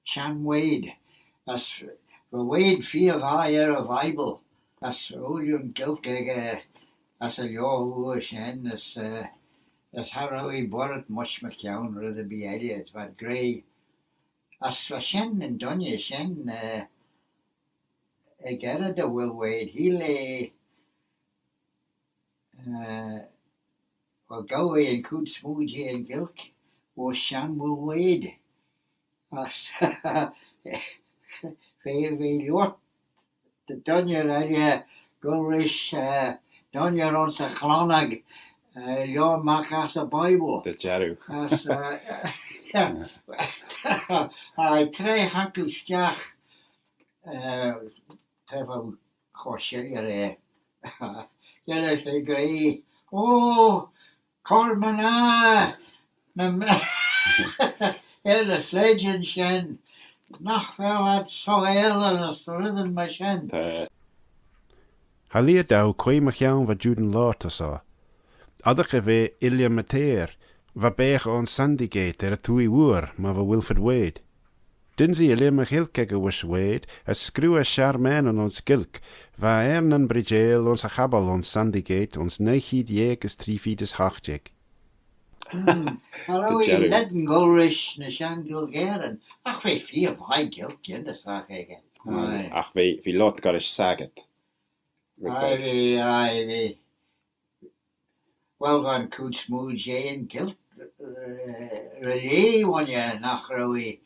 Shan Wade. As Wade Fiaf a Bible. As William Gailckagh as a Yahoo Shan as Harrowy Borret Mush McCown rather be idiot, but grey. As Shan and Dunya Shan a Gerada Will Wade, he lay well Galway and Coot Smoogie and Gailck was Shan Will Wade. As we lot the Dunya area Gulrish Dunya on sa Clonag your Macas a Bible. The Jaru. As I try Haku Stach Tefal Horshellier Yellow Grey. Oh Cormana Yellow Legend Shen. Nach wel at so ellen as rhythm my shen. Halia dau quay machiawn va Juden Lorta sa. Adach ve Ilya Mateer, va bech on Sandygate a tui woer, ma va Wilfred Wade. Dinsi Ilya Gailckagh was Wade, as screw a Charmaine on ons Gailck, va Ernan Bridgel ons a chabal on Sandygate, ons 9 jeek is 3 feet is hachtjek. Hallo, je letten Gulrish na Shan Gailckagh. Ach, we 4 vai Gailck in de sag ik. Ach, wie lot garish saget. Ai, wel van Coot Smoogie en Gailck. Relay one je nach rowie.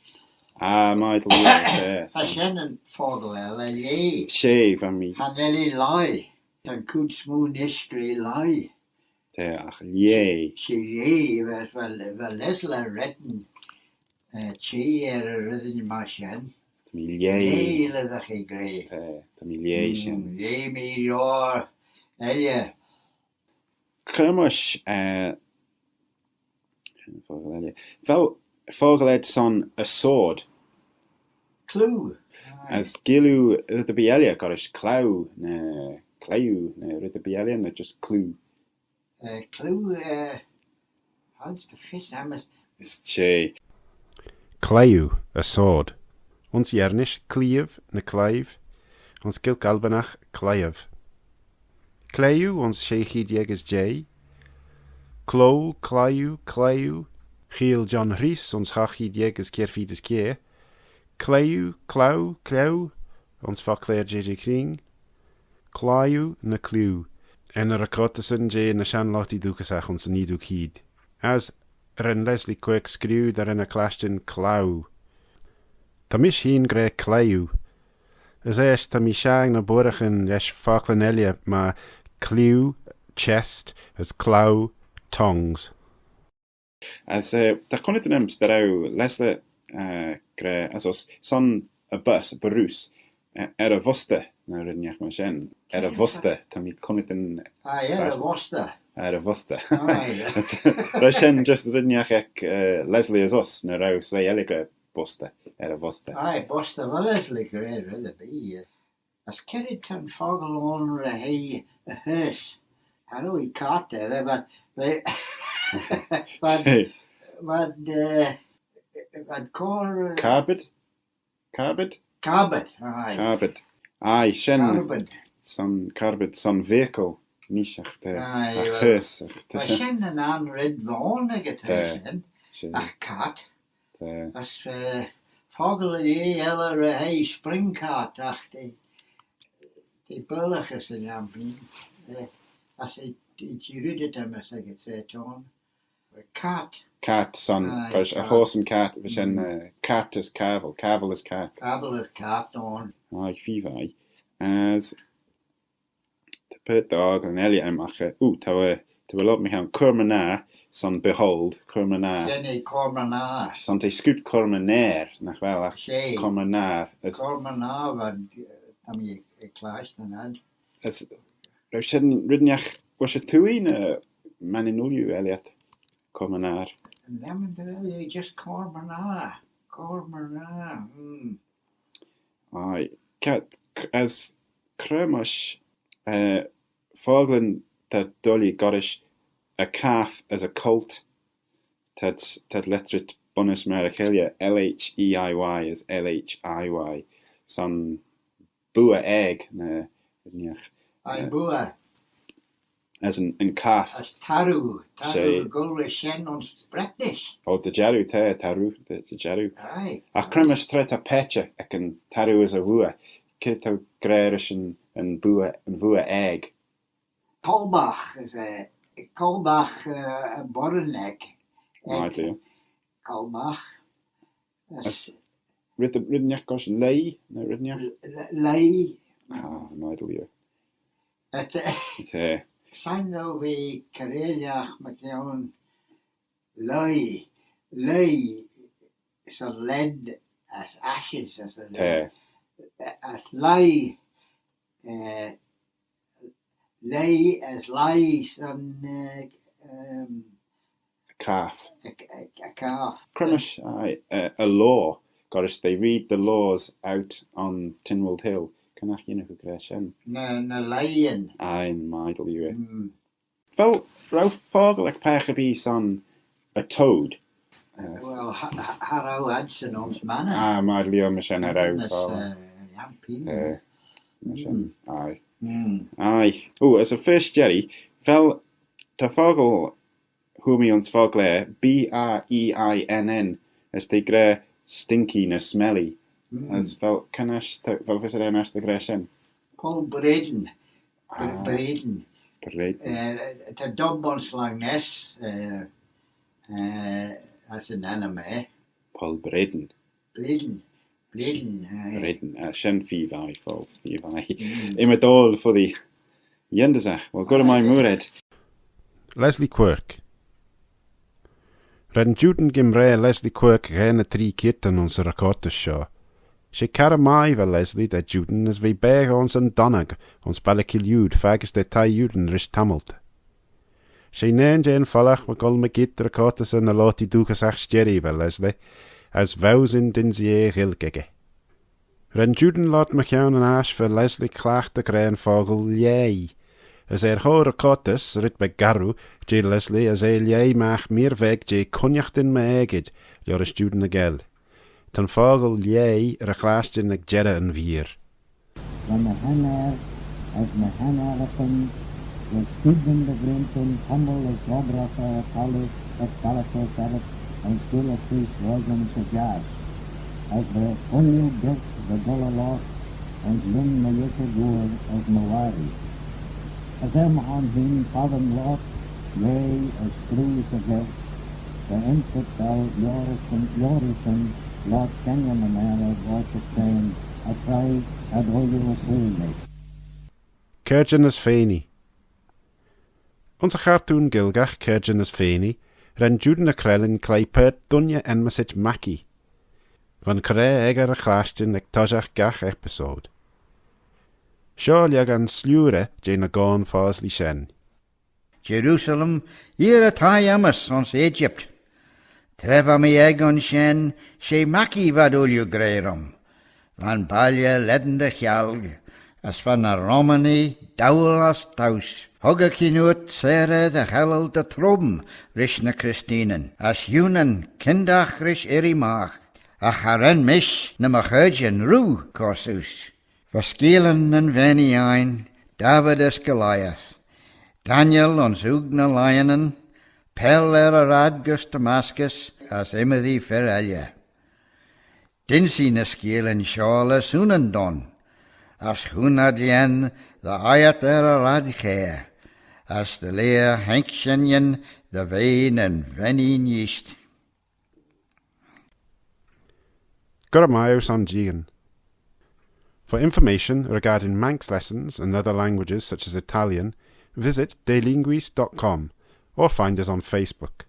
Michael, yes. A Shen en Fogel, relay. Shave on me. Han Ellie lie. Dan Coot Smoogie niskri lie. Ach, yay. She wel lesla retten chi rhythm machine. Yay. Le dat ge grey. Tamiliation. Yay me your Elia. Krumush Vogeled son a sword. Clue. As Gilu the Bielia garish clow na the Bielia na just clue. Clue how's the fish amas? It's che. Clew, a sword. Ons Jernish, Cleave, na Clive. Ons Gailckagh, Clive. Clew, ons Sheikhy Diegas J. Clow, Clew. Giel John Rhys, ons Hachy Diegas Kierfides Kier. Clow. Ons Faclair J.J. Kring. Clew, na Clew. En Cottison J. na Shanlotti Dukasach ons Niduk Heed. As Leslie Quick screw daar in a Clashton Clow. Tamish heen grey Clew. As Tamishang na Borachin yesh Falklanellia ma Clew, chest, as Clow, tongues. As da kon het neemt daarou Leslie grey as os son a bus, a barus, a voste, na ridniach ma shen, a voste, tami kon het in. A voste. A voste. Rashen just ridniach ek Leslie as os, na rau slay eligre boste, a voste. Boste, wel Leslie grey rather be. As Kerriton Fogel on a hearse. Hallo, he caught there, but Carbid. Aye, shen. Carbid. Son carbid, son vehicle. Nishach te. Ach hearse. Shen an red vaughan get ach cat. As Fogel a spring cat ach die bulliges in Jampien. As it rooted them as I get say John. Cat, son. A horse and cat. Vishen cat is cavel. Cavel is cat. Cavel is cat on. Aye, fivai. As the pet dog and Ellie amache. To a lot me ham Cormanar, son behold, Cormanar. Jenny Cormanar. Son te scoot Cormanar, nach wel ach. Cormanar. Cormanar, wat am je klaast dan had. As ridniach was a tui na maninulju Elliot. Cormanar. Nemen just Cormanar. Aye. Cat as Krumush Foglen that dolly gorish a calf as a cult tad letteret bonus Maricalia, L-H-E-I-Y is L-H-I-Y. Son bua egg, na, Ai bua. as in calf. As taru. Say- Taru Cooishyn ons bretnis. O, dy jarw te, tarw, dy jarw. Ai. A crymys tret a pecha ac yn tarw as a fwa. Cyt o greirish yn fwa egg. Kolbach is a kolbach a borrenek. Maid liw. Kolbach. As rydniach gosh lei? Na rydniach? Lei. Maid liw. Het Te. zijn nou wie Crellin met jouw lei. Lei is a lead as ashes as a Te. as lei. Lei as lei some Calf. a calf. Crymys a law. Gosh, they read the laws out on Tynwald Hill. Cynach yna hw greshen. Na lion. A'n maid liw. Fel, raw ffogl ac pech y bys on a toad. Wel, Harrow Hudson ons mannen. Maid liw mysyn ar raw Dat ffogl. is jampien. Mysyn. Aye. O, as a first Jerry, fel, ta ffogl hwmi ons fogle, B-R-E-I-N-N, as they gre stinky na smelly. As fel, cynnas, fel fes yr ennas dy greshen? Paul Braden. Braden. Breed. Het is dobbels lang nes. As een anime. Paul Braden. Braden. Braden. Shen fi fai, falls fi fai. Im a dol for the yendazach. Well, go to my mured. Leslie Quirk. Ren Juden gimre Leslie Quirk ren a 3 kitten ons recortes show. She cara mai fel Leslie da Juden as vi beg ons an donag ons balakiliud fagus de tai Juden rish tamalt. She nen jen fallach wa gol magit recortes an a loti dukas ach stjeri fel Leslie as vausin dinsie Gailckagh. Ren Juden lot machiaun an ash fel Leslie clach de grein fogel yei. As ho recortes rit be garu je Leslie as yei mach meer veg je konjachten me egid joris Juden a gel. Tan fogel yei a glaastin ag jedda an vier. Van de hannaar, als de hannaarpen, de studien de grinten, handel als obrasa, kalus, als kalafo sabat, en stille vries rogen se jaas. Als de onnieuw beeld de dolle los, en lum na jette goer als mawari. Als aan hun vaden lot, jei als kruis a geld, de input al jorisen, Lord Kenyon and I was saying, I tried, I'd hold you a free. Cyrgyn as feini. Ons a chartún Gailckagh Cyrgyn as feini, ren Juan y Crellin clai pert dunya enmasit Mackie. Van cre egar a chlastin ag tajach gach episode. Sio liag an slúre jane a gón fás li shen. Jerusalem, hier a tai amas ons Egypt. Tref am I egg on shen, she maki vad ulju greirum. Van balje ledden de Gailckagh, as van a Romani daul as taus. Hogge kinuut sere de hellel de troben, rish na Christinen. As junen kindach rish erimach. Ach haren mish na machurgen roe corsus. Verskelen en veni ein, David is Goliath. Daniel ons oog na lionen, Pel a radgus Damascus, as Imothy Ferelja. Dinsi na skelen shawle sunen don, as hunad lien the ayat a radche, as the leer hankshenjen the vein and venin yeast. Guramaeus on Jian. For information regarding Manx lessons and other languages such as Italian, visit delinguis.com or find us on Facebook.